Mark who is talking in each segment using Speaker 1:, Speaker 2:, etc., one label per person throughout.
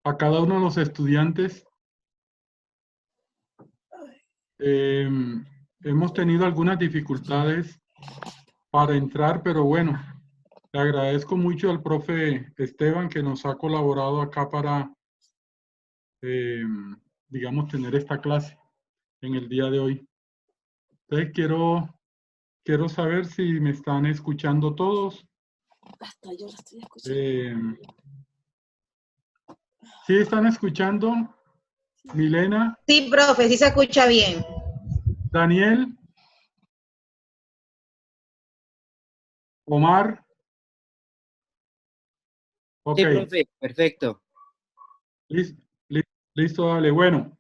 Speaker 1: a cada uno de los estudiantes. Hemos tenido algunas dificultades para entrar, pero bueno, le agradezco mucho al profe Esteban que nos ha colaborado acá para, digamos, tener esta clase en el día de hoy. Entonces quiero saber si me están escuchando todos.
Speaker 2: Hasta yo la estoy escuchando.
Speaker 1: ¿Sí están escuchando? Milena.
Speaker 3: Sí, profe, sí se escucha bien.
Speaker 1: Daniel. Omar. Ok.
Speaker 4: Sí, profe, perfecto.
Speaker 1: Listo, dale. Bueno,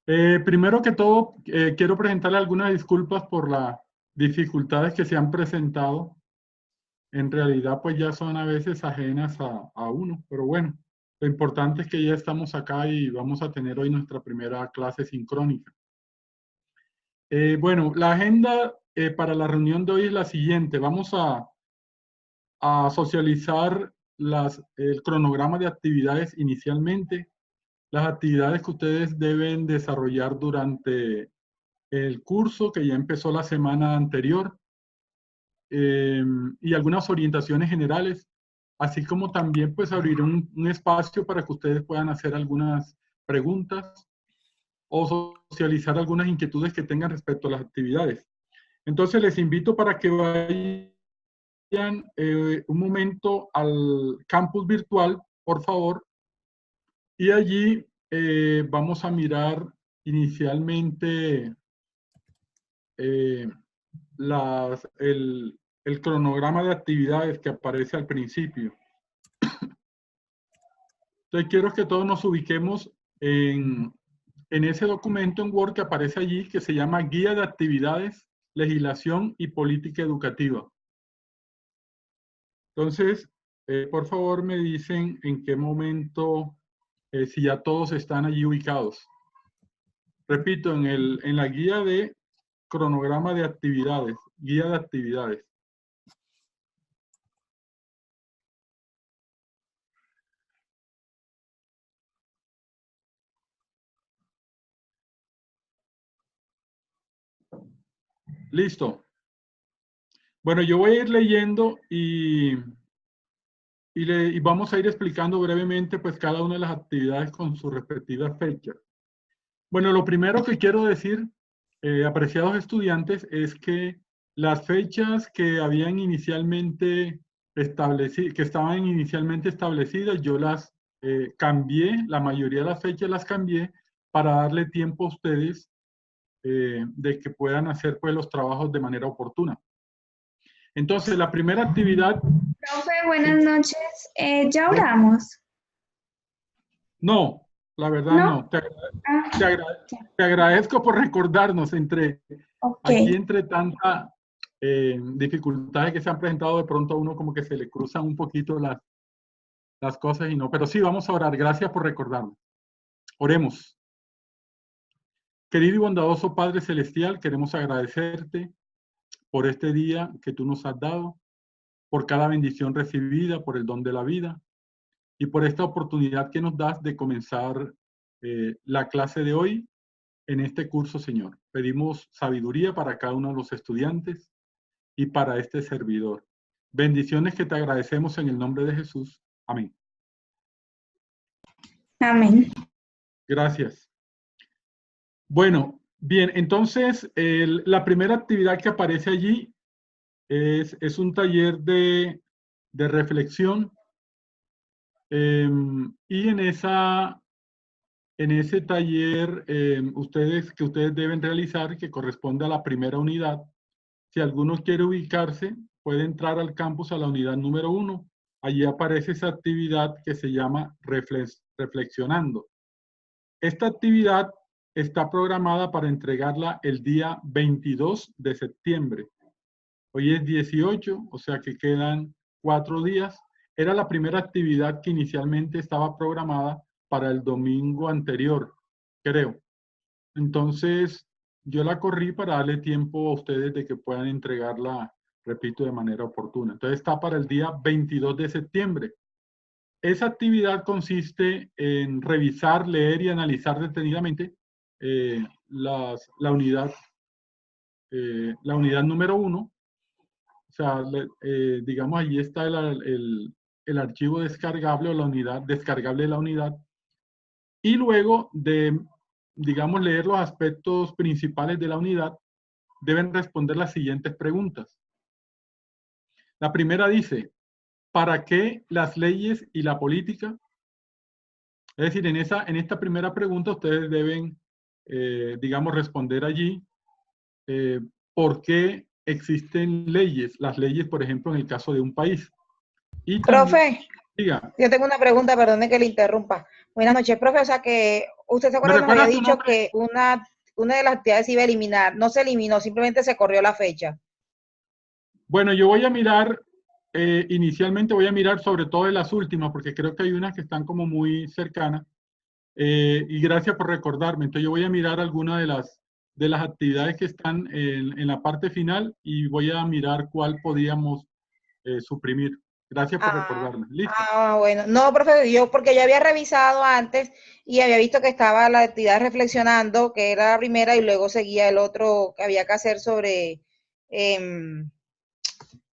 Speaker 1: primero que todo, quiero presentarle algunas disculpas por las dificultades que se han presentado. En realidad, pues ya son a veces ajenas a uno, pero bueno, lo importante es que ya estamos acá y vamos a tener hoy nuestra primera clase sincrónica. Bueno, la agenda para la reunión de hoy es la siguiente. Vamos a socializar el cronograma de actividades inicialmente, las actividades que ustedes deben desarrollar durante el curso que ya empezó la semana anterior, y algunas orientaciones generales, así como también pues abrir un espacio para que ustedes puedan hacer algunas preguntas o socializar algunas inquietudes que tengan respecto a las actividades. Entonces les invito para que vayan un momento al campus virtual, por favor, y allí vamos a mirar inicialmente el cronograma de actividades que aparece al principio. Entonces quiero que todos nos ubiquemos en ese documento en Word que aparece allí, que se llama Guía de Actividades, Legislación y Política Educativa. Entonces, por favor me dicen en qué momento, si ya todos están allí ubicados. Repito, en la guía de cronograma de actividades, guía de actividades. Listo. Bueno, yo voy a ir leyendo y vamos a ir explicando brevemente pues cada una de las actividades con sus respectivas fechas. Bueno, lo primero que quiero decir, apreciados estudiantes, es que las fechas que habían inicialmente que estaban inicialmente establecidas, yo las cambié, la mayoría de las fechas las cambié para darle tiempo a ustedes de que puedan hacer pues los trabajos de manera oportuna. Entonces, la primera actividad...
Speaker 5: Profe, buenas noches. ¿Ya oramos?
Speaker 1: No, la verdad no. Te agradezco por recordarnos aquí entre tanta dificultades que se han presentado, de pronto a uno como que se le cruzan un poquito las cosas y no. Pero sí, vamos a orar. Gracias por recordarnos. Oremos. Querido y bondadoso Padre Celestial, queremos agradecerte por este día que tú nos has dado, por cada bendición recibida, por el don de la vida y por esta oportunidad que nos das de comenzar la clase de hoy en este curso, Señor. Pedimos sabiduría para cada uno de los estudiantes y para este servidor. Bendiciones que te agradecemos en el nombre de Jesús. Amén.
Speaker 5: Amén.
Speaker 1: Gracias. Bueno, bien, entonces la primera actividad que aparece allí es un taller de reflexión, y en ese taller que ustedes deben realizar, que corresponde a la primera unidad, si alguno quiere ubicarse, puede entrar al campus a la unidad número 1. Allí aparece esa actividad que se llama Reflexionando. Esta actividad está programada para entregarla el día 22 de septiembre. Hoy es 18, o sea que quedan 4 días. Era la primera actividad que inicialmente estaba programada para el domingo anterior, creo. Entonces, yo la corrí para darle tiempo a ustedes de que puedan entregarla, repito, de manera oportuna. Entonces, está para el día 22 de septiembre. esa actividad consiste en revisar, leer y analizar detenidamente la unidad número 1. O sea, digamos, allí está el archivo descargable o la unidad descargable de la unidad. Y luego de, digamos, leer los aspectos principales de la unidad, deben responder las siguientes preguntas. La primera dice, ¿para qué las leyes y la política? Es decir, en esta primera pregunta ustedes deben, digamos, responder allí por qué existen leyes. Las leyes, por ejemplo, en el caso de un país. Y también,
Speaker 3: Profe,
Speaker 1: diga,
Speaker 3: yo tengo una pregunta, perdone que le interrumpa. Buenas noches, profe. O sea que usted se
Speaker 1: ¿me
Speaker 3: acuerda que nos había
Speaker 1: recuerda tu
Speaker 3: dicho
Speaker 1: nombre?
Speaker 3: que una de las actividades se iba a eliminar. No se eliminó, simplemente se corrió la fecha.
Speaker 1: Bueno, yo voy a mirar, inicialmente voy a mirar sobre todo de las últimas, porque creo que hay unas que están como muy cercanas. Y gracias por recordarme. Entonces yo voy a mirar algunas de las actividades que están en la parte final y voy a mirar cuál podíamos suprimir. Gracias por recordarme. ¿Listo?
Speaker 3: Bueno. No, profe, yo porque ya había revisado antes y había visto que estaba la actividad reflexionando, que era la primera, y luego seguía el otro que había que hacer sobre,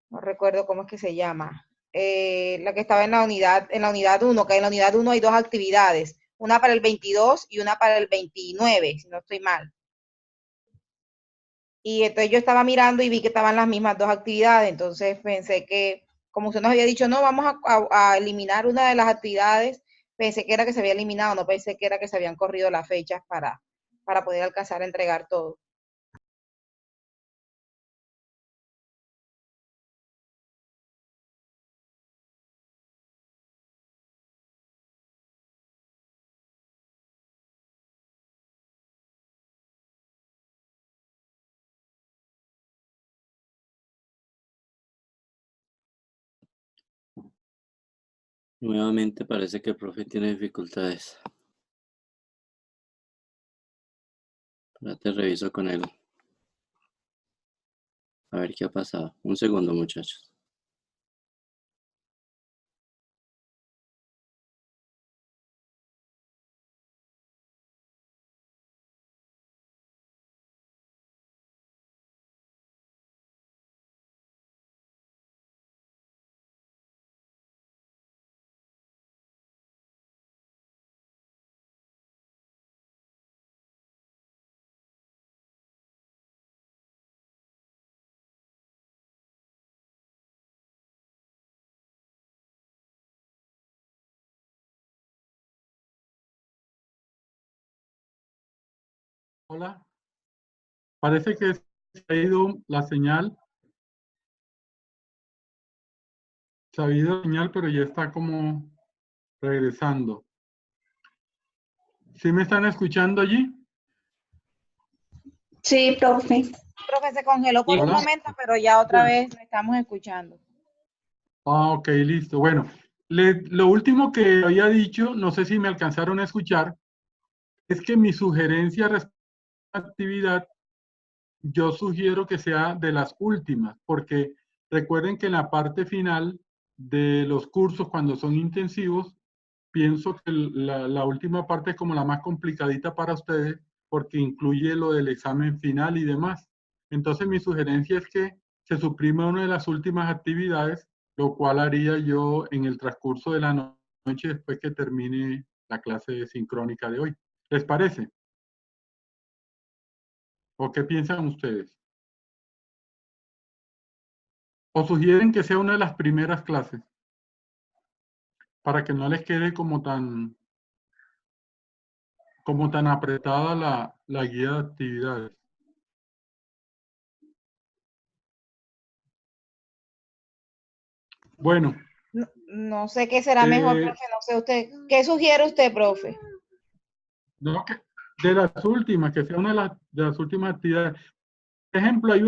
Speaker 3: no recuerdo cómo es que se llama, la que estaba en la unidad 1, que en la unidad 1 hay dos actividades, una para el 22 y una para el 29, si no estoy mal. Y entonces yo estaba mirando y vi que estaban las mismas dos actividades, entonces pensé que, como usted nos había dicho, no, vamos a eliminar una de las actividades, pensé que era que se había eliminado, no pensé que era que se habían corrido las fechas para poder alcanzar a entregar todo.
Speaker 2: Nuevamente parece que el profe tiene dificultades. Ahora te reviso con él. A ver qué ha pasado. Un segundo, muchachos.
Speaker 1: Hola. Parece que se ha ido la señal. Se ha ido la señal, pero ya está como regresando. ¿Sí me están escuchando allí?
Speaker 5: Sí, profe.
Speaker 3: Profe, se congeló por un
Speaker 1: Hola.
Speaker 3: momento, pero ya otra vez lo estamos escuchando.
Speaker 1: Ok, listo. Bueno, lo último que había dicho, no sé si me alcanzaron a escuchar, es que mi sugerencia respecto a la actividad, yo sugiero que sea de las últimas, porque recuerden que en la parte final de los cursos, cuando son intensivos, pienso que la última parte es como la más complicadita para ustedes, porque incluye lo del examen final y demás. Entonces mi sugerencia es que se suprima una de las últimas actividades, lo cual haría yo en el transcurso de la noche después que termine la clase sincrónica de hoy. ¿Les parece? ¿O qué piensan ustedes? ¿O sugieren que sea una de las primeras clases? Para que no les quede como tan apretada la guía de actividades. Bueno.
Speaker 3: No sé qué será mejor, profe, no sé usted. ¿Qué sugiere usted, profe?
Speaker 1: No, de las últimas, que sea una de las últimas actividades. Por ejemplo, hay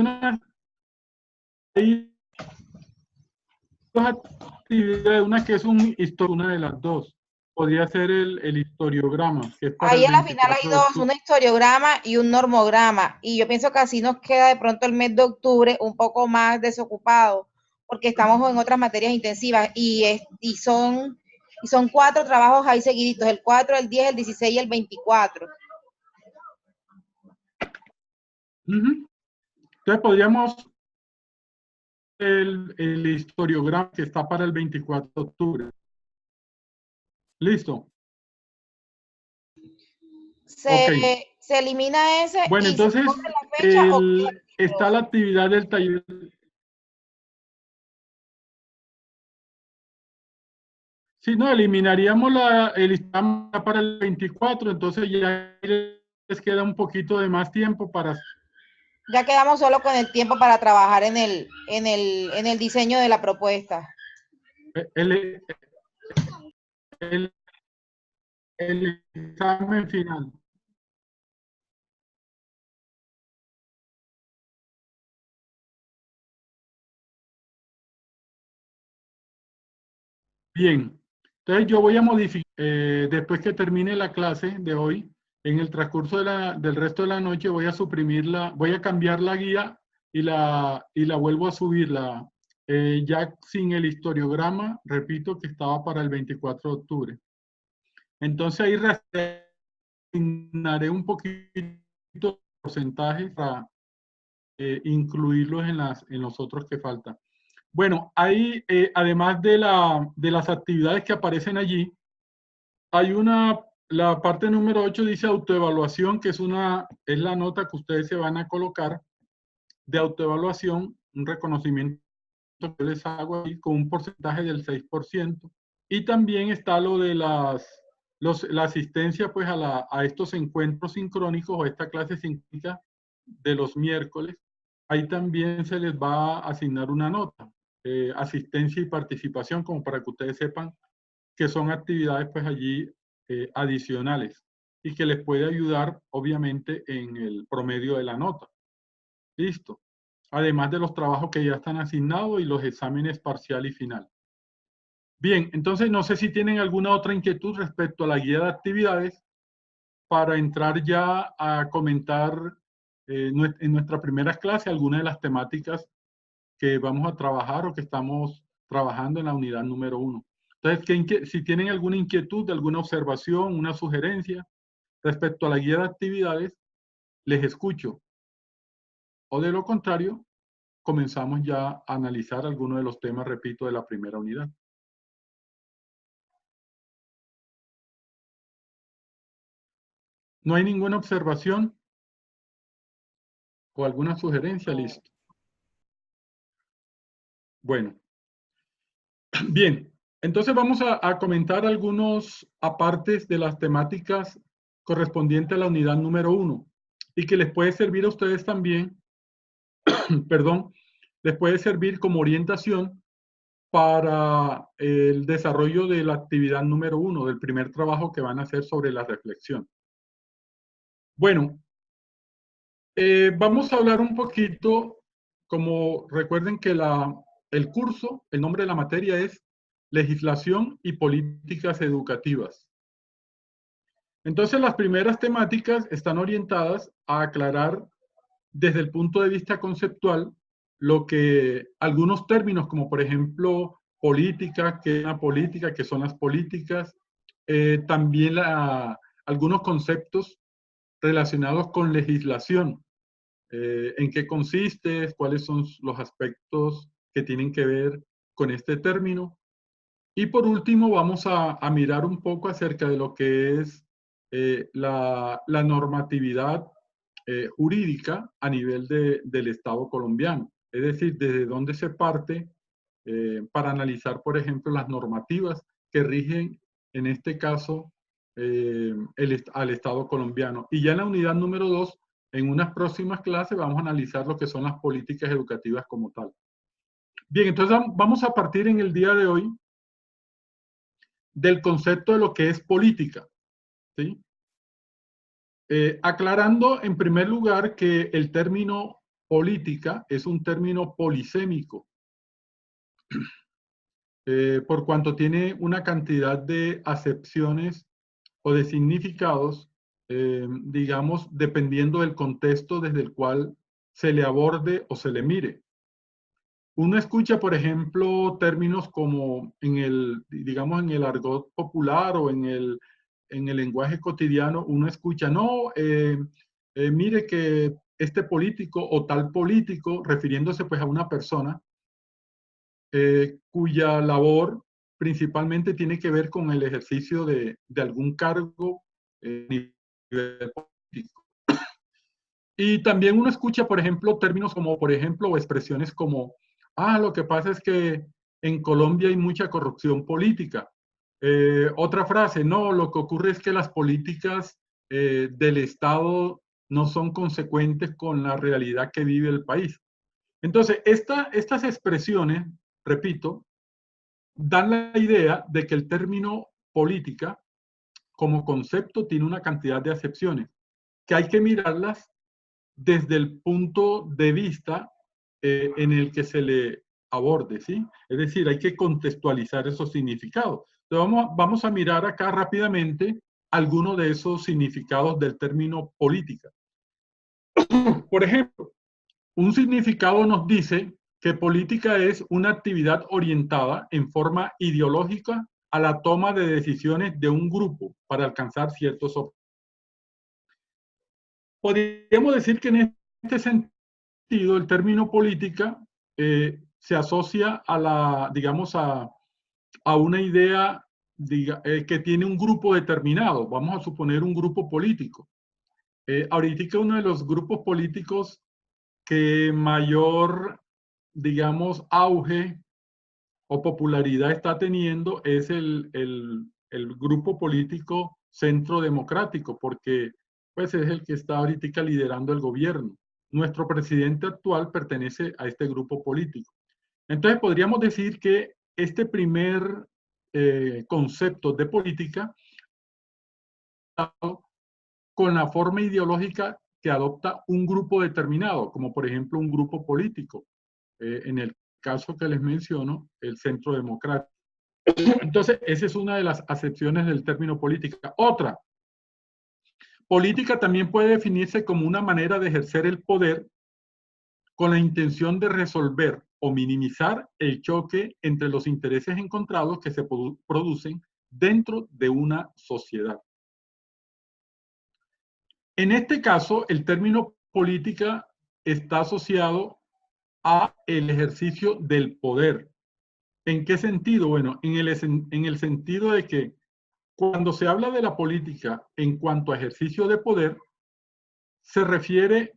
Speaker 1: dos actividades, una que es una de las dos. Podría ser el historiograma, que es para
Speaker 3: Ahí
Speaker 1: el
Speaker 3: a la final hay
Speaker 1: 24 de
Speaker 3: dos,
Speaker 1: octubre.
Speaker 3: un historiograma y un normograma. Y yo pienso que así nos queda de pronto el mes de octubre un poco más desocupado, porque estamos en otras materias intensivas y son Y son 4 trabajos ahí seguiditos, el 4, el 10, el 16 y el 24.
Speaker 1: Entonces podríamos el historiograma que está para el 24 de octubre. ¿Listo?
Speaker 3: Se elimina ese.
Speaker 1: Bueno,
Speaker 3: y
Speaker 1: entonces
Speaker 3: se pone la fecha,
Speaker 1: está la actividad del taller. Sí, no, eliminaríamos el historiograma para el 24, entonces ya les queda un poquito de más tiempo para...
Speaker 3: Ya quedamos solo con el tiempo para trabajar en el diseño de la propuesta.
Speaker 1: El examen final. Bien, entonces yo voy a modificar, después que termine la clase de hoy, en el transcurso del resto de la noche voy a suprimirla, voy a cambiar la guía y la vuelvo a subirla, ya sin el historiograma, repito, que estaba para el 24 de octubre. Entonces ahí asignaré un poquito de porcentajes para incluirlos en los otros que faltan. Bueno, hay, además de las actividades que aparecen allí, hay la parte número 8 dice autoevaluación, que es la nota que ustedes se van a colocar de autoevaluación, un reconocimiento que les hago ahí con un porcentaje del 6%. Y también está lo de la asistencia pues a estos encuentros sincrónicos o esta clase sincrónica de los miércoles. Ahí también se les va a asignar una nota, asistencia y participación, como para que ustedes sepan que son actividades pues allí adicionales y que les puede ayudar obviamente en el promedio de la nota. Listo. Además de los trabajos que ya están asignados y los exámenes parcial y final. Bien, entonces no sé si tienen alguna otra inquietud respecto a la guía de actividades para entrar ya a comentar en nuestra primera clase algunas de las temáticas que vamos a trabajar o que estamos trabajando en la unidad número 1. Entonces, si tienen alguna inquietud, alguna observación, una sugerencia respecto a la guía de actividades, les escucho. O de lo contrario, comenzamos ya a analizar algunos de los temas, repito, de la primera unidad. ¿No hay ninguna observación o alguna sugerencia? Listo. Bueno. Bien, entonces vamos a comentar algunos apartes de las temáticas correspondientes a la unidad número 1 y que les puede servir a ustedes también, perdón, les puede servir como orientación para el desarrollo de la actividad número 1, del primer trabajo que van a hacer sobre la reflexión. Bueno, vamos a hablar un poquito, como recuerden que el curso, el nombre de la materia es Legislación y Políticas Educativas. Entonces, las primeras temáticas están orientadas a aclarar desde el punto de vista conceptual lo que algunos términos, como por ejemplo política, que es una política, que son las políticas, también algunos conceptos relacionados con legislación, en qué consiste, cuáles son los aspectos que tienen que ver con este término. Y por último, vamos a mirar un poco acerca de lo que es la normatividad jurídica a nivel del Estado colombiano. Es decir, desde dónde se parte para analizar, por ejemplo, las normativas que rigen, en este caso, al Estado colombiano. Y ya en la unidad número 2, en unas próximas clases, vamos a analizar lo que son las políticas educativas como tal. Bien, entonces vamos a partir en el día de hoy del concepto de lo que es política, ¿sí? Aclarando en primer lugar que el término política es un término polisémico, por cuanto tiene una cantidad de acepciones o de significados, digamos, dependiendo del contexto desde el cual se le aborde o se le mire. uno escucha, por ejemplo, términos como digamos, en el argot popular o en el lenguaje cotidiano, uno escucha, no, mire que este político o tal político, refiriéndose pues a una persona, cuya labor principalmente tiene que ver con el ejercicio de algún cargo a nivel político. Y también uno escucha, por ejemplo, términos como, por ejemplo, o expresiones como, lo que pasa es que en Colombia hay mucha corrupción política. Otra frase, no, lo que ocurre es que las políticas del Estado no son consecuentes con la realidad que vive el país. Entonces, estas expresiones, repito, dan la idea de que el término política como concepto tiene una cantidad de acepciones, que hay que mirarlas desde el punto de vista en el que se le aborde, ¿sí? Es decir, hay que contextualizar esos significados. Entonces vamos a mirar acá rápidamente algunos de esos significados del término política. Por ejemplo, un significado nos dice que política es una actividad orientada en forma ideológica a la toma de decisiones de un grupo para alcanzar ciertos objetivos. Podríamos decir que en este sentido el término política se asocia a digamos, a una idea que tiene un grupo determinado. Vamos a suponer un grupo político. Ahorita uno de los grupos políticos que mayor, digamos, auge o popularidad está teniendo es el grupo político Centro Democrático, porque pues es el que está ahorita liderando el gobierno. Nuestro presidente actual pertenece a este grupo político. Entonces podríamos decir que este primer concepto de política con la forma ideológica que adopta un grupo determinado, como por ejemplo un grupo político. En el caso que les menciono, el Centro Democrático. Entonces, esa es una de las acepciones del término política. Otra, política también puede definirse como una manera de ejercer el poder con la intención de resolver o minimizar el choque entre los intereses encontrados que se producen dentro de una sociedad. En este caso, el término política está asociado a el ejercicio del poder. ¿En qué sentido? Bueno, en el sentido de que cuando se habla de la política en cuanto a ejercicio de poder, se refiere,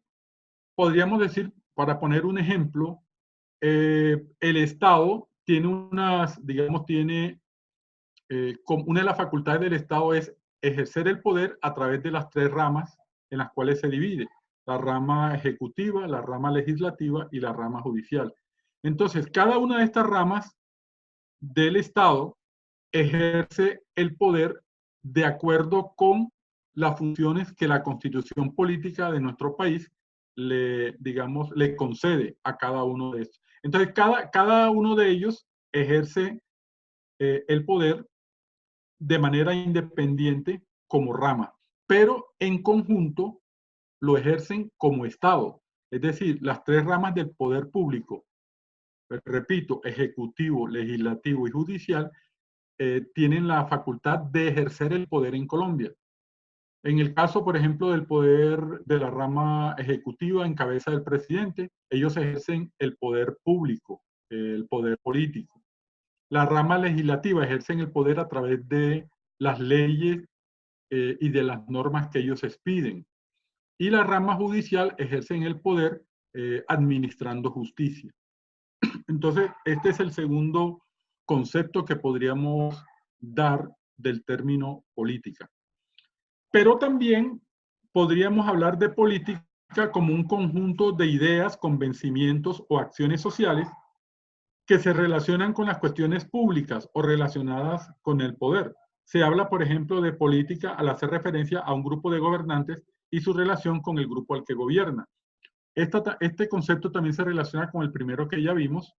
Speaker 1: podríamos decir, para poner un ejemplo, el Estado tiene una de las facultades del Estado es ejercer el poder a través de las tres ramas en las cuales se divide: la rama ejecutiva, la rama legislativa y la rama judicial. Entonces, cada una de estas ramas del Estado ejerce el poder de acuerdo con las funciones que la Constitución política de nuestro país le concede a cada uno de estos. Entonces, cada uno de ellos ejerce el poder de manera independiente como rama, pero en conjunto lo ejercen como Estado. Es decir, las tres ramas del poder público, repito, ejecutivo, legislativo y judicial, tienen la facultad de ejercer el poder en Colombia. En el caso, por ejemplo, del poder de la rama ejecutiva en cabeza del presidente, ellos ejercen el poder público, el poder político. La rama legislativa ejercen el poder a través de las leyes y de las normas que ellos expiden. Y la rama judicial ejercen el poder administrando justicia. Entonces, este es el segundo concepto que podríamos dar del término política. Pero también podríamos hablar de política como un conjunto de ideas, convencimientos o acciones sociales que se relacionan con las cuestiones públicas o relacionadas con el poder. Se habla, por ejemplo, de política al hacer referencia a un grupo de gobernantes y su relación con el grupo al que gobierna. Este concepto también se relaciona con el primero que ya vimos,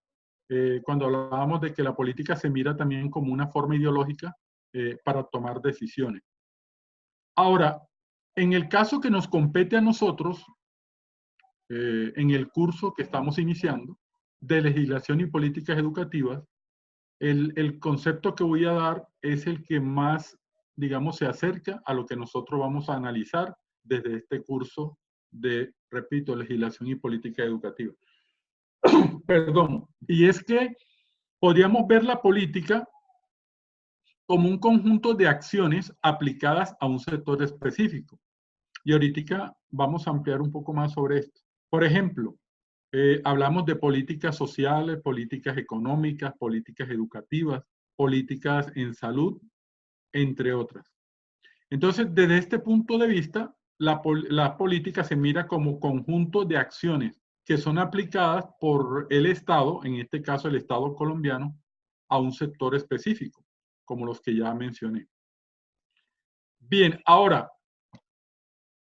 Speaker 1: cuando hablábamos de que la política se mira también como una forma ideológica para tomar decisiones. Ahora, en el caso que nos compete a nosotros, en el curso que estamos iniciando, de legislación y políticas educativas, el concepto que voy a dar es el que más, digamos, se acerca a lo que nosotros vamos a analizar desde este curso de, repito, legislación y política educativa. Perdón. Y es que podríamos ver la política como un conjunto de acciones aplicadas a un sector específico. Y ahorita vamos a ampliar un poco más sobre esto. Por ejemplo, hablamos de políticas sociales, políticas económicas, políticas educativas, políticas en salud, entre otras. Entonces, desde este punto de vista, la política se mira como conjunto de acciones que son aplicadas por el Estado, en este caso el Estado colombiano, a un sector específico, como los que ya mencioné. Bien, ahora,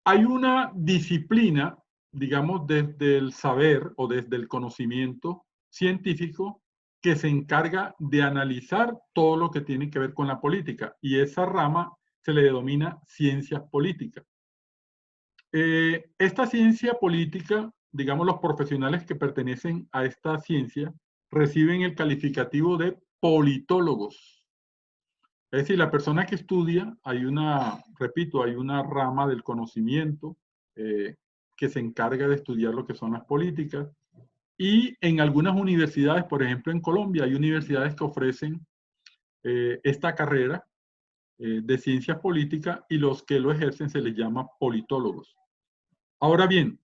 Speaker 1: hay una disciplina, digamos, desde el saber o desde el conocimiento científico que se encarga de analizar todo lo que tiene que ver con la política, y esa rama se le denomina ciencias políticas. Esta ciencia política, digamos, los profesionales que pertenecen a esta ciencia reciben el calificativo de politólogos. Es decir, la persona que estudia, repito, hay una rama del conocimiento que se encarga de estudiar lo que son las políticas. Y en algunas universidades, por ejemplo en Colombia, hay universidades que ofrecen esta carrera de ciencias políticas, y los que lo ejercen se les llama politólogos. Ahora bien,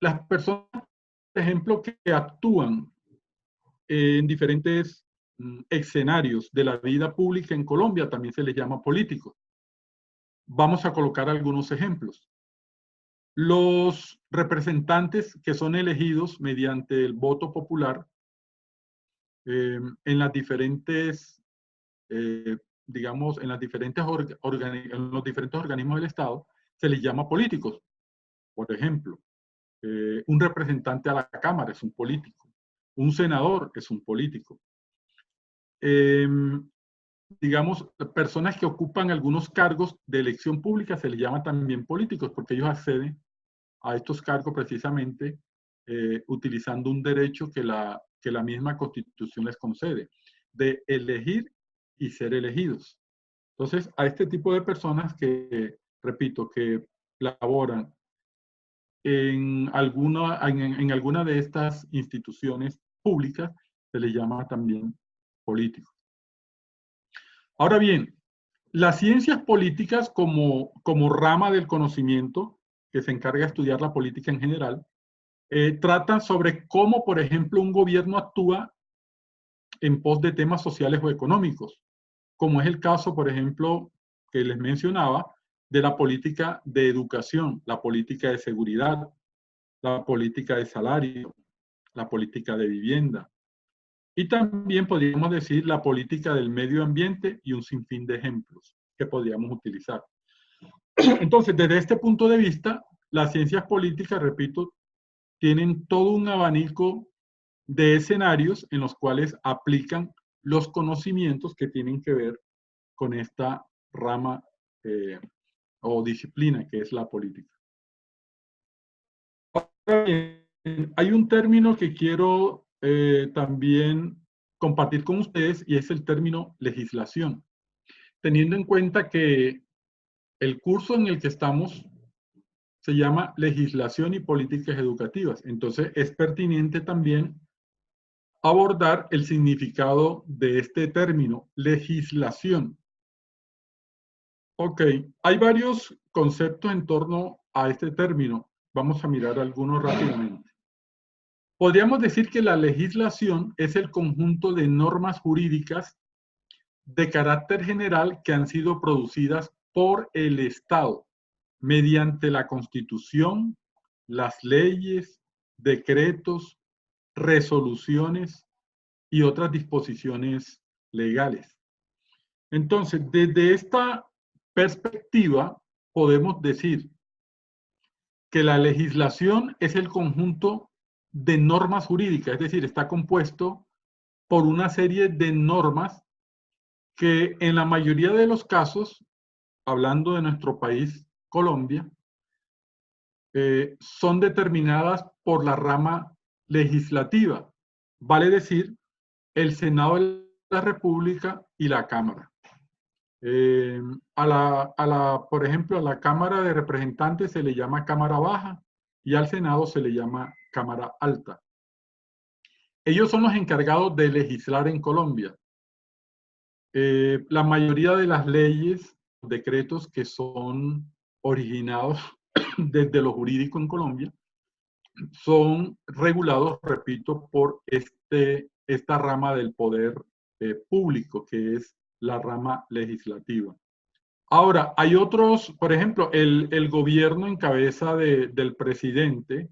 Speaker 1: las personas, por ejemplo, que actúan en diferentes escenarios de la vida pública en Colombia también se les llama políticos. Vamos a colocar algunos ejemplos. Los representantes que son elegidos mediante el voto popular en las diferentes, digamos, en los diferentes organismos del Estado, se les llama políticos. Por ejemplo, un representante a la Cámara es un político. Un senador es un político. Digamos, personas que ocupan algunos cargos de elección pública se les llama también políticos, porque ellos acceden a estos cargos precisamente utilizando un derecho que la misma Constitución les concede, de elegir y ser elegidos. Entonces, a este tipo de personas que, repito, que laboran en alguna de estas instituciones públicas, se les llama también políticos. Ahora bien, las ciencias políticas como rama del conocimiento que se encarga de estudiar la política en general, tratan sobre cómo, por ejemplo, un gobierno actúa en pos de temas sociales o económicos, como es el caso, por ejemplo, que les mencionaba, de la política de educación, la política de seguridad, la política de salario, la política de vivienda. Y también podríamos decir la política del medio ambiente y un sinfín de ejemplos que podríamos utilizar. Entonces, desde este punto de vista, las ciencias políticas, repito, tienen todo un abanico de escenarios en los cuales aplican los conocimientos que tienen que ver con esta rama o disciplina que es la política. Hay un término que quiero también compartir con ustedes, y es el término legislación. Teniendo en cuenta que el curso en el que estamos se llama Legislación y Políticas Educativas, entonces es pertinente también abordar el significado de este término, legislación. Ok, hay varios conceptos en torno a este término. Vamos a mirar algunos rápidamente. Podríamos decir que la legislación es el conjunto de normas jurídicas de carácter general que han sido producidas por el Estado mediante la Constitución, las leyes, decretos, resoluciones y otras disposiciones legales. Entonces, desde esta perspectiva, podemos decir que la legislación es el conjunto de normas jurídicas, es decir, está compuesto por una serie de normas que en la mayoría de los casos, hablando de nuestro país, Colombia, son determinadas por la rama legislativa, vale decir, el Senado de la República y la Cámara. Por ejemplo, a la Cámara de Representantes se le llama Cámara Baja y al Senado se le llama Cámara Alta. Ellos son los encargados de legislar en Colombia. La mayoría de las leyes, decretos que son originados desde lo jurídico en Colombia, son regulados, repito, por esta rama del poder público, que es la rama legislativa. Ahora, hay otros, por ejemplo, el gobierno en cabeza del presidente,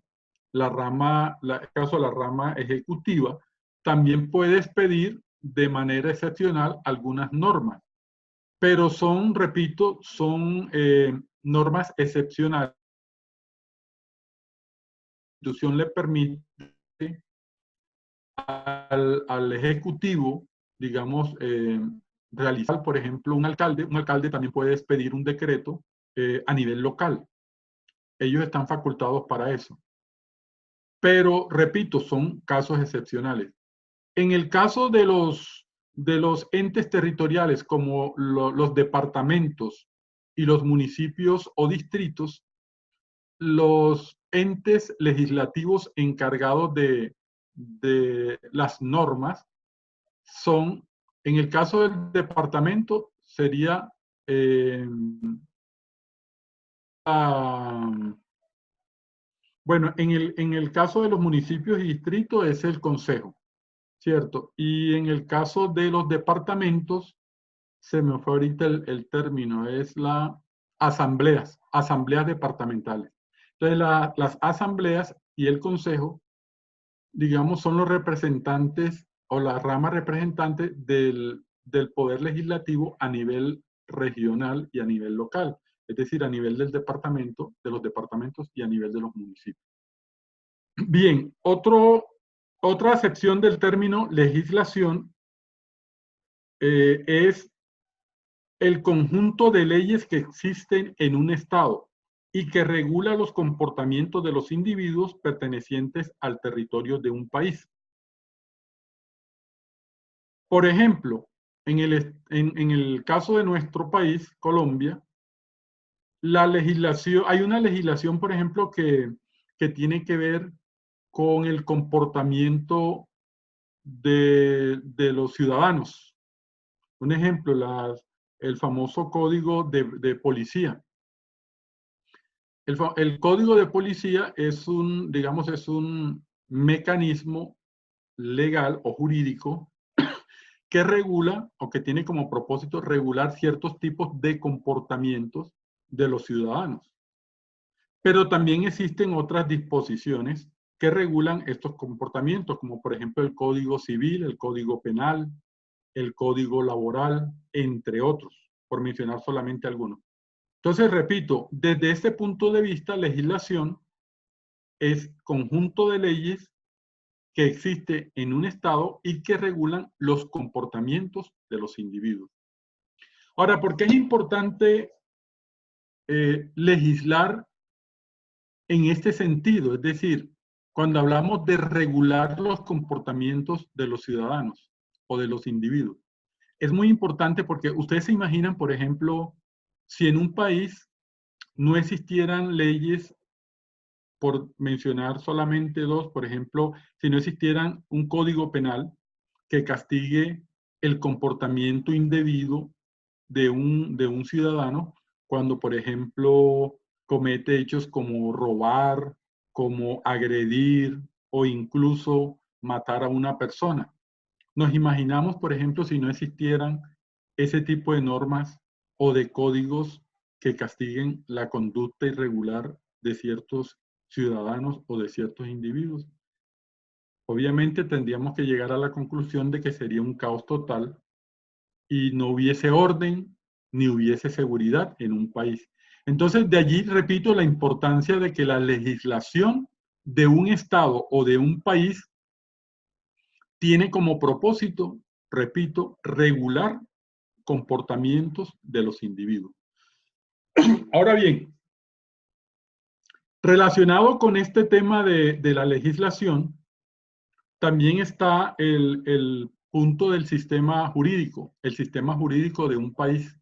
Speaker 1: la rama ejecutiva, también puede expedir de manera excepcional algunas normas, pero son, repito, son normas excepcionales. La Constitución le permite al Ejecutivo, digamos, realizar, por ejemplo, un alcalde también puede expedir un decreto a nivel local. Ellos están facultados para eso. Pero, repito, son casos excepcionales. En el caso de los entes territoriales, como los departamentos y los municipios o distritos, los entes legislativos encargados de las normas son, en el caso del departamento, sería bueno, en el caso de los municipios y distritos es el consejo, ¿cierto? Y en el caso de los departamentos, se me fue ahorita el término, es la asambleas departamentales. Entonces, las asambleas y el consejo, digamos, son los representantes o la rama representante del poder legislativo a nivel regional y a nivel local, es decir, a nivel del departamento, de los departamentos y a nivel de los municipios. Bien, otra acepción del término legislación es el conjunto de leyes que existen en un estado y que regula los comportamientos de los individuos pertenecientes al territorio de un país. Por ejemplo, en el caso de nuestro país, Colombia, hay una legislación, por ejemplo, que tiene que ver con el comportamiento de los ciudadanos. Un ejemplo, el famoso código de policía. El código de policía es digamos, es un mecanismo legal o jurídico que regula o que tiene como propósito regular ciertos tipos de comportamientos de los ciudadanos. Pero también existen otras disposiciones que regulan estos comportamientos, como por ejemplo el Código Civil, el Código Penal, el Código Laboral, entre otros, por mencionar solamente algunos. Entonces, repito, desde este punto de vista, legislación es conjunto de leyes que existe en un estado y que regulan los comportamientos de los individuos. Ahora, ¿por qué es importante legislar en este sentido? Es decir, cuando hablamos de regular los comportamientos de los ciudadanos o de los individuos, es muy importante porque ustedes se imaginan, por ejemplo, si en un país no existieran leyes, por mencionar solamente dos, por ejemplo, si no existieran un código penal que castigue el comportamiento indebido de un ciudadano cuando, por ejemplo, comete hechos como robar, como agredir o incluso matar a una persona. Nos imaginamos, por ejemplo, si no existieran ese tipo de normas o de códigos que castiguen la conducta irregular de ciertos ciudadanos o de ciertos individuos. Obviamente tendríamos que llegar a la conclusión de que sería un caos total y no hubiese orden ni hubiese seguridad en un país. Entonces, de allí, repito, la importancia de que la legislación de un estado o de un país tiene como propósito, repito, regular comportamientos de los individuos. Ahora bien, relacionado con este tema de la legislación, también está el punto del sistema jurídico, el sistema jurídico de un país,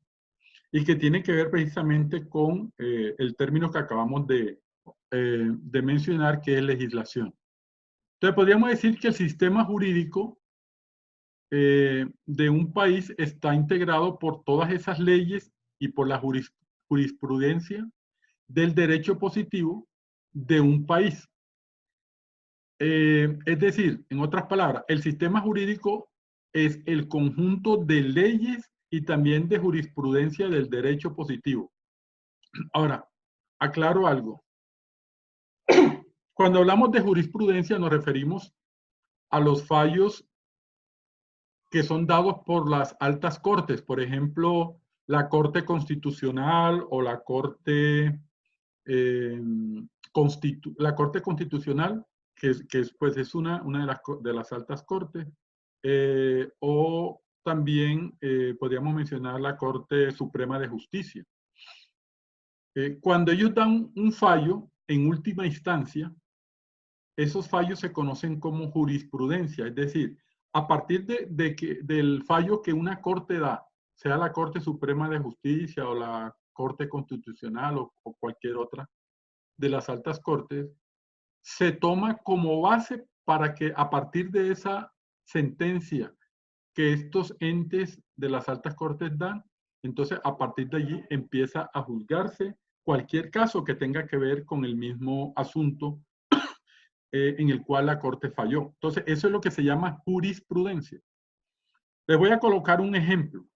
Speaker 1: y que tiene que ver precisamente con el término que acabamos de mencionar, que es legislación. Entonces, podríamos decir que el sistema jurídico de un país está integrado por todas esas leyes y por la jurisprudencia del derecho positivo de un país. Es decir, en otras palabras, el sistema jurídico es el conjunto de leyes y también de jurisprudencia del derecho positivo. Ahora, aclaro algo. Cuando hablamos de jurisprudencia nos referimos a los fallos que son dados por las altas cortes, por ejemplo, la Corte Constitucional o la Corte, la Corte Constitucional, que es una de las altas cortes, o también podríamos mencionar la Corte Suprema de Justicia. Cuando ellos dan un fallo en última instancia, esos fallos se conocen como jurisprudencia, es decir, a partir del fallo que una corte da, sea la Corte Suprema de Justicia o la Corte Constitucional o cualquier otra de las altas cortes, se toma como base para que a partir de esa sentencia que estos entes de las altas cortes dan, entonces a partir de allí empieza a juzgarse cualquier caso que tenga que ver con el mismo asunto en el cual la corte falló. Entonces, eso es lo que se llama jurisprudencia. Les voy a colocar un ejemplo.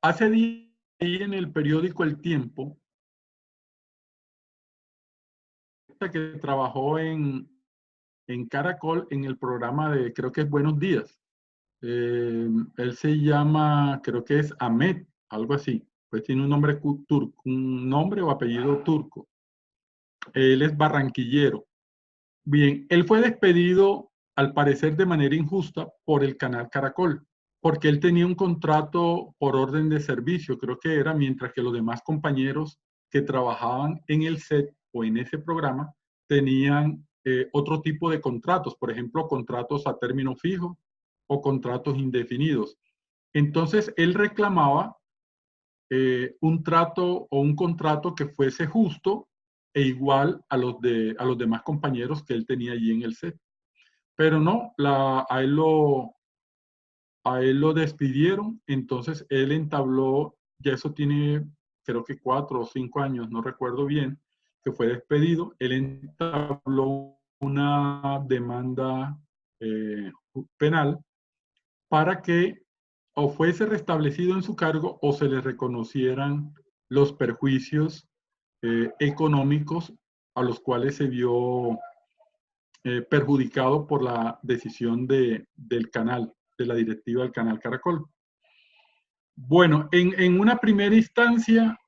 Speaker 1: Hace días ahí en el periódico El Tiempo, que trabajó en Caracol en el programa de, creo que es Buenos Días. Él se llama, creo que es Ahmed, algo así. Pues tiene un nombre turco, un nombre o apellido turco. Él es barranquillero. Bien, él fue despedido, al parecer de manera injusta, por el canal Caracol, porque él tenía un contrato por orden de servicio, creo que era, mientras que los demás compañeros que trabajaban en el set o en ese programa tenían otro tipo de contratos, por ejemplo, contratos a término fijo o contratos indefinidos. Entonces, él reclamaba un trato o un contrato que fuese justo e igual a los demás compañeros que él tenía allí en el set. Pero no, a él lo despidieron, entonces él entabló, ya eso tiene creo que 4 o 5 años, no recuerdo bien, que fue despedido, él entabló una demanda penal para que o fuese restablecido en su cargo o se le reconocieran los perjuicios económicos a los cuales se vio perjudicado por la decisión del canal, de la directiva del canal Caracol. Bueno, en una primera instancia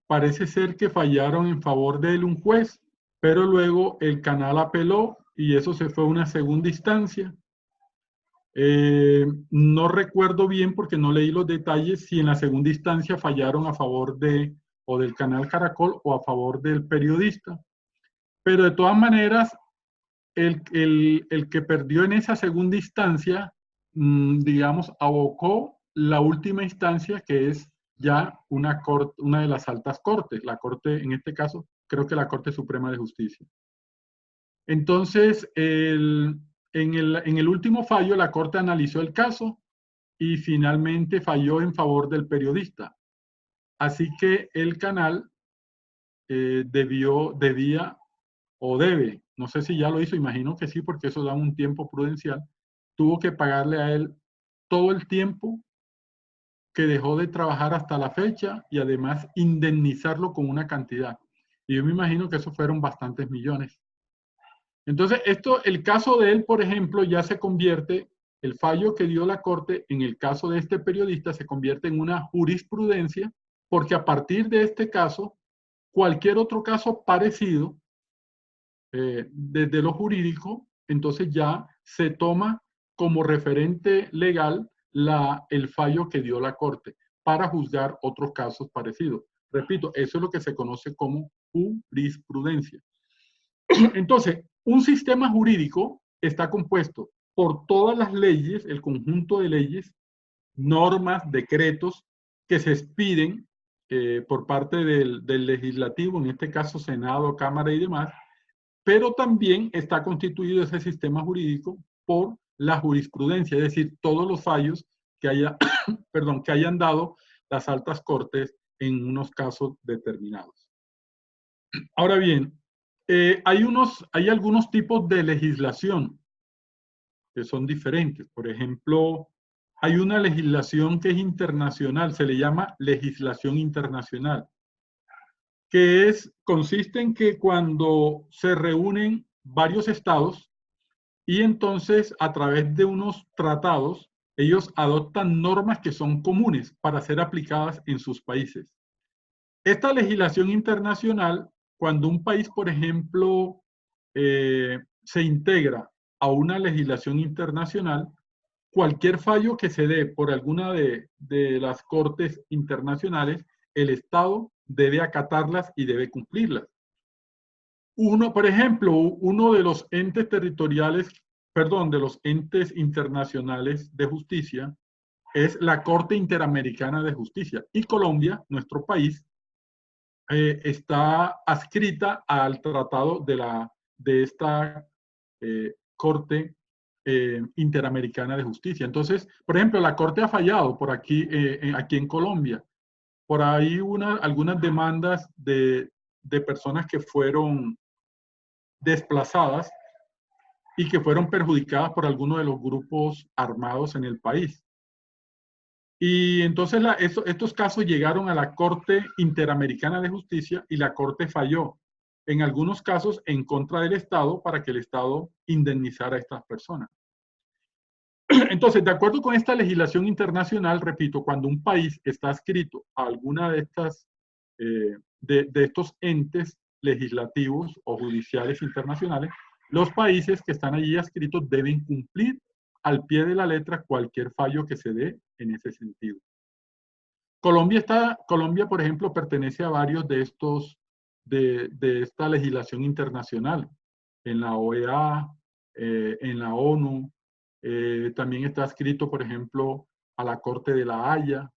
Speaker 1: parece ser que fallaron en favor de él un juez, pero luego el canal apeló y eso se fue a una segunda instancia. No recuerdo bien porque no leí los detalles si en la segunda instancia fallaron a favor o del canal Caracol o a favor del periodista. Pero de todas maneras, el que perdió en esa segunda instancia, digamos, abocó la última instancia, que es ya una de las altas cortes, la corte, en este caso, creo que la Corte Suprema de Justicia. Entonces, en el último fallo, la Corte analizó el caso y finalmente falló en favor del periodista. Así que el canal debía o debe, no sé si ya lo hizo, imagino que sí, porque eso da un tiempo prudencial, tuvo que pagarle a él todo el tiempo que dejó de trabajar hasta la fecha y además indemnizarlo con una cantidad. Y yo me imagino que eso fueron bastantes millones. Entonces, el caso de él, por ejemplo, ya se convierte, el fallo que dio la Corte en el caso de este periodista se convierte en una jurisprudencia, porque a partir de este caso, cualquier otro caso parecido, desde lo jurídico, entonces ya se toma como referente legal el fallo que dio la Corte para juzgar otros casos parecidos. Repito, eso es lo que se conoce como jurisprudencia. Entonces, un sistema jurídico está compuesto por todas las leyes, el conjunto de leyes, normas, decretos que se expiden por parte del legislativo, en este caso Senado, Cámara y demás, pero también está constituido ese sistema jurídico por la jurisprudencia, es decir, todos los fallos que que hayan dado las altas cortes en unos casos determinados. Ahora bien, hay algunos tipos de legislación que son diferentes. Por ejemplo, hay una legislación que es internacional, se le llama legislación internacional, que consiste en que cuando se reúnen varios estados y entonces a través de unos tratados, ellos adoptan normas que son comunes para ser aplicadas en sus países. Esta legislación internacional, cuando un país, por ejemplo, se integra a una legislación internacional, cualquier fallo que se dé por alguna de las cortes internacionales, el Estado debe acatarlas y debe cumplirlas. Por ejemplo, uno de los entes territoriales, perdón, de los entes internacionales de justicia es la Corte Interamericana de Justicia. Y Colombia, nuestro país, está adscrita al tratado de esta Corte Interamericana de Justicia. Entonces, por ejemplo, la Corte ha fallado por aquí en Colombia. Por ahí algunas demandas de personas que fueron desplazadas y que fueron perjudicadas por algunos de los grupos armados en el país. Y entonces estos casos llegaron a la Corte Interamericana de Justicia y la Corte falló, en algunos casos en contra del Estado, para que el Estado indemnizara a estas personas. Entonces, de acuerdo con esta legislación internacional, repito, cuando un país está adscrito a alguna de estos entes legislativos o judiciales internacionales, los países que están allí adscritos deben cumplir al pie de la letra cualquier fallo que se dé en ese sentido. Colombia, por ejemplo, pertenece a varios de esta legislación internacional, en la OEA, en la ONU, también está adscrito, por ejemplo, a la Corte de la Haya,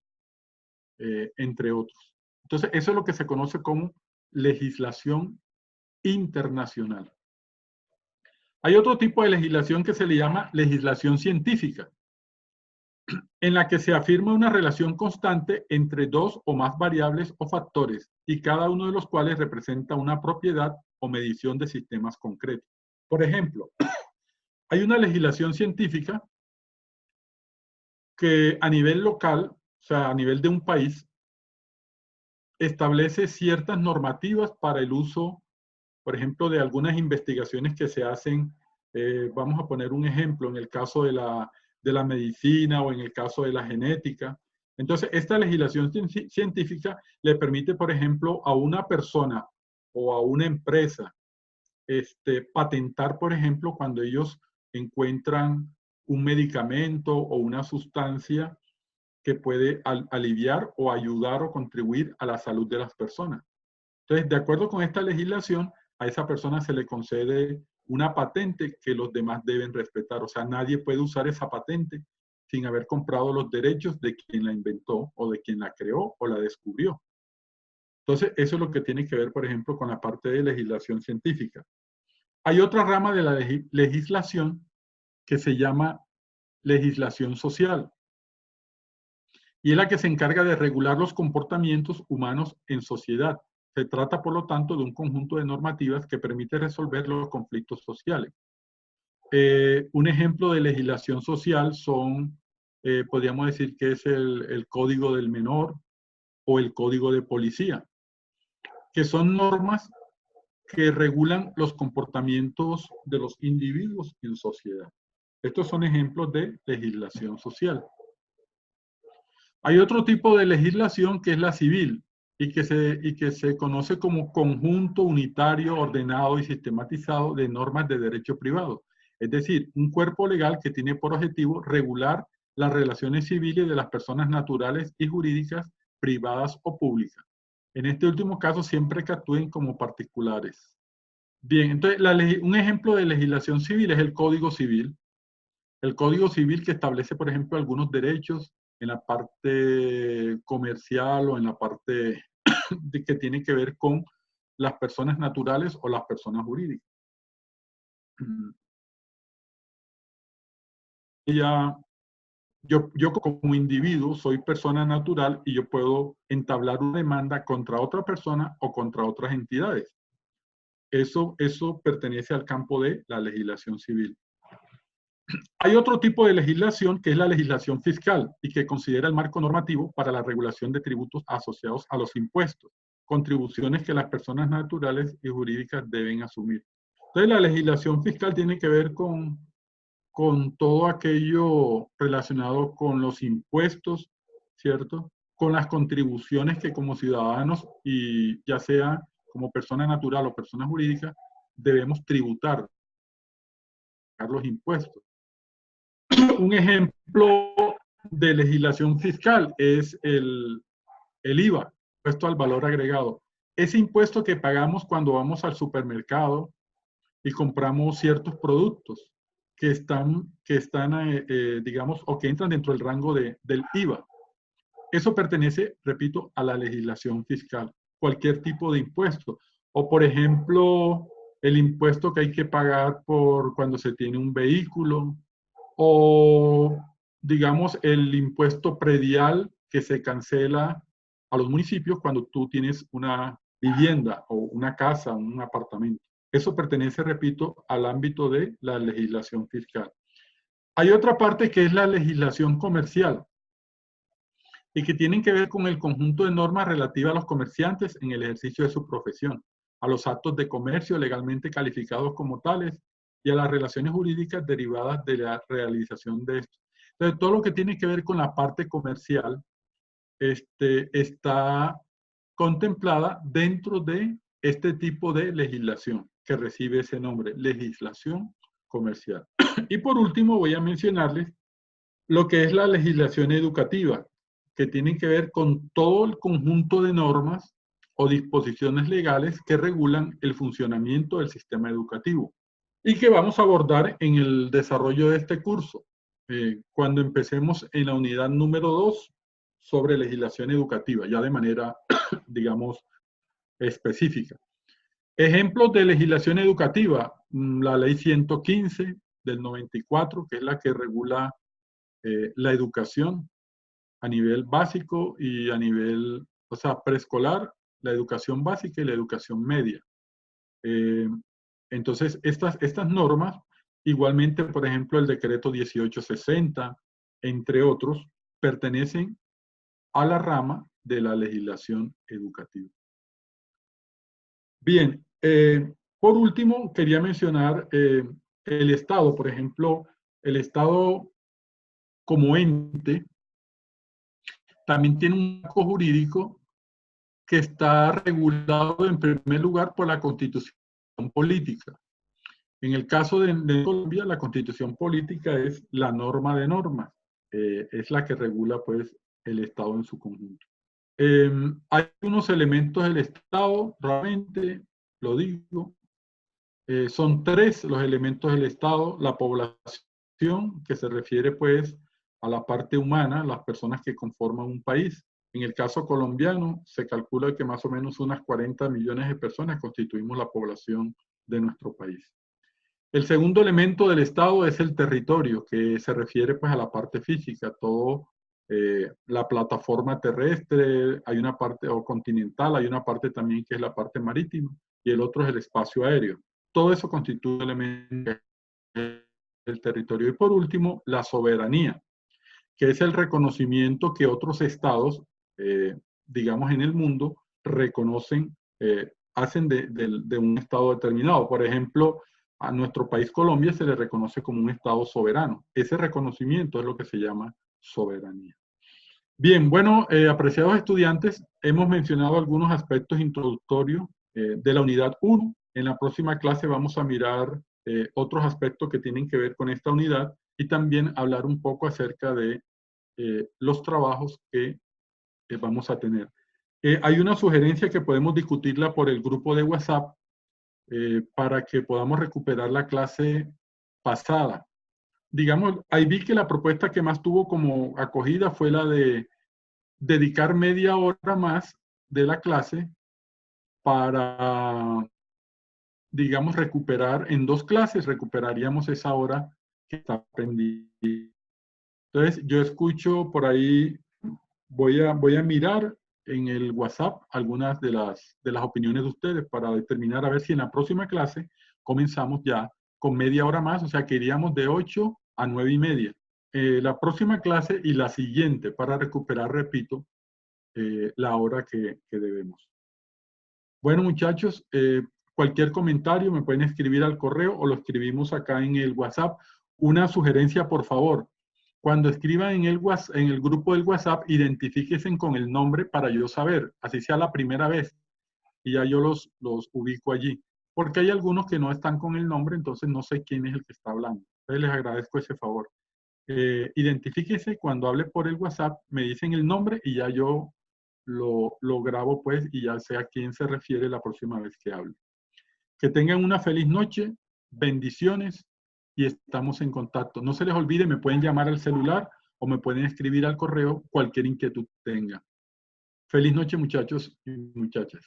Speaker 1: entre otros. Entonces, eso es lo que se conoce como legislación internacional. Hay otro tipo de legislación que se le llama legislación científica, en la que se afirma una relación constante entre dos o más variables o factores, y cada uno de los cuales representa una propiedad o medición de sistemas concretos. Por ejemplo, hay una legislación científica que a nivel local, o sea, a nivel de un país, establece ciertas normativas para el uso, por ejemplo, de algunas investigaciones que se hacen. Vamos a poner un ejemplo, en el caso de la medicina o en el caso de la genética. Entonces, esta legislación científica le permite, por ejemplo, a una persona o a una empresa patentar, por ejemplo, cuando ellos encuentran un medicamento o una sustancia que puede aliviar o ayudar o contribuir a la salud de las personas. Entonces, de acuerdo con esta legislación, a esa persona se le concede una patente que los demás deben respetar. O sea, nadie puede usar esa patente sin haber comprado los derechos de quien la inventó o de quien la creó o la descubrió. Entonces, eso es lo que tiene que ver, por ejemplo, con la parte de legislación científica. Hay otra rama de la legislación que se llama legislación social. Y es la que se encarga de regular los comportamientos humanos en sociedad. Se trata, por lo tanto, de un conjunto de normativas que permite resolver los conflictos sociales. Un ejemplo de legislación social podríamos decir que es el Código del Menor o el Código de Policía, que son normas que regulan los comportamientos de los individuos en sociedad. Estos son ejemplos de legislación social. Hay otro tipo de legislación que es la civil y que se conoce como conjunto unitario, ordenado y sistematizado de normas de derecho privado. Es decir, un cuerpo legal que tiene por objetivo regular las relaciones civiles de las personas naturales y jurídicas, privadas o públicas. En este último caso, siempre que actúen como particulares. Bien, entonces un ejemplo de legislación civil es el Código Civil. El Código Civil que establece, por ejemplo, algunos derechos en la parte comercial o en la parte que tiene que ver con las personas naturales o las personas jurídicas. Yo como individuo soy persona natural y yo puedo entablar una demanda contra otra persona o contra otras entidades. Eso pertenece al campo de la legislación civil. Hay otro tipo de legislación que es la legislación fiscal y que considera el marco normativo para la regulación de tributos asociados a los impuestos, contribuciones que las personas naturales y jurídicas deben asumir. Entonces la legislación fiscal tiene que ver con todo aquello relacionado con los impuestos, ¿cierto? Con las contribuciones que como ciudadanos y ya sea como persona natural o persona jurídica debemos tributar, pagar los impuestos. Un ejemplo de legislación fiscal es el IVA, impuesto al valor agregado. Ese impuesto que pagamos cuando vamos al supermercado y compramos ciertos productos que están digamos, o que entran dentro del rango del IVA. Eso pertenece, repito, a la legislación fiscal, cualquier tipo de impuesto. O, por ejemplo, el impuesto que hay que pagar por cuando se tiene un vehículo, o, digamos, el impuesto predial que se cancela a los municipios cuando tú tienes una vivienda o una casa, un apartamento. Eso pertenece, repito, al ámbito de la legislación fiscal. Hay otra parte que es la legislación comercial y que tienen que ver con el conjunto de normas relativas a los comerciantes en el ejercicio de su profesión, a los actos de comercio legalmente calificados como tales y a las relaciones jurídicas derivadas de la realización de esto. Entonces, todo lo que tiene que ver con la parte comercial está contemplada dentro de este tipo de legislación que recibe ese nombre, legislación comercial. Y por último voy a mencionarles lo que es la legislación educativa, que tiene que ver con todo el conjunto de normas o disposiciones legales que regulan el funcionamiento del sistema educativo y que vamos a abordar en el desarrollo de este curso, cuando empecemos en la unidad número 2 sobre legislación educativa, ya de manera, digamos, específica. Ejemplos de legislación educativa, la ley 115 del 94, que es la que regula la educación a nivel básico y a nivel, o sea, preescolar, la educación básica y la educación media. Entonces, estas normas, igualmente, por ejemplo, el decreto 1860, entre otros, pertenecen a la rama de la legislación educativa. Bien, por último, quería mencionar el Estado. Por ejemplo, el Estado como ente también tiene un marco jurídico que está regulado en primer lugar por la Constitución política. En el caso de Colombia, la Constitución política es la norma de normas, es la que regula pues el Estado en su conjunto. Hay unos elementos del Estado, realmente lo digo, son 3 los elementos del Estado: la población, que se refiere pues a la parte humana, las personas que conforman un país. En el caso colombiano, se calcula que más o menos unas 40 millones de personas constituimos la población de nuestro país. El segundo elemento del Estado es el territorio, que se refiere pues a la parte física, todo la plataforma terrestre, hay una parte o continental, hay una parte también que es la parte marítima y el otro es el espacio aéreo. Todo eso constituye elementos del territorio. Y por último, la soberanía, que es el reconocimiento que otros estados, digamos en el mundo, reconocen, hacen de un estado determinado. Por ejemplo, a nuestro país Colombia se le reconoce como un estado soberano. Ese reconocimiento es lo que se llama soberanía. Bien, bueno, apreciados estudiantes, hemos mencionado algunos aspectos introductorios de la unidad 1. En la próxima clase vamos a mirar otros aspectos que tienen que ver con esta unidad y también hablar un poco acerca de los trabajos que vamos a tener. Hay una sugerencia que podemos discutirla por el grupo de WhatsApp para que podamos recuperar la clase pasada. Digamos, ahí vi que la propuesta que más tuvo como acogida fue la de dedicar media hora más de la clase para, digamos, recuperar en 2 clases, recuperaríamos esa hora que está pendiente. Entonces, yo escucho por ahí, voy a mirar en el WhatsApp algunas de las opiniones de ustedes para determinar a ver si en la próxima clase comenzamos ya con media hora más, o sea que iríamos de 8 a 9:30. La próxima clase y la siguiente para recuperar, repito, la hora que debemos. Bueno, muchachos, cualquier comentario me pueden escribir al correo o lo escribimos acá en el WhatsApp. Una sugerencia, por favor. Cuando escriban en el grupo del WhatsApp, identifíquense con el nombre para yo saber, así sea la primera vez, y ya yo los ubico allí. Porque hay algunos que no están con el nombre, entonces no sé quién es el que está hablando. Entonces les agradezco ese favor. Identifíquense cuando hable por el WhatsApp, me dicen el nombre y ya yo lo grabo pues y ya sé a quién se refiere la próxima vez que hable. Que tengan una feliz noche, bendiciones y estamos en contacto. No se les olvide, me pueden llamar al celular o me pueden escribir al correo cualquier inquietud tengan. Feliz noche, muchachos y muchachas.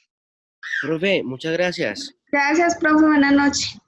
Speaker 4: Profe, muchas gracias.
Speaker 5: Gracias, profe. Buenas noches.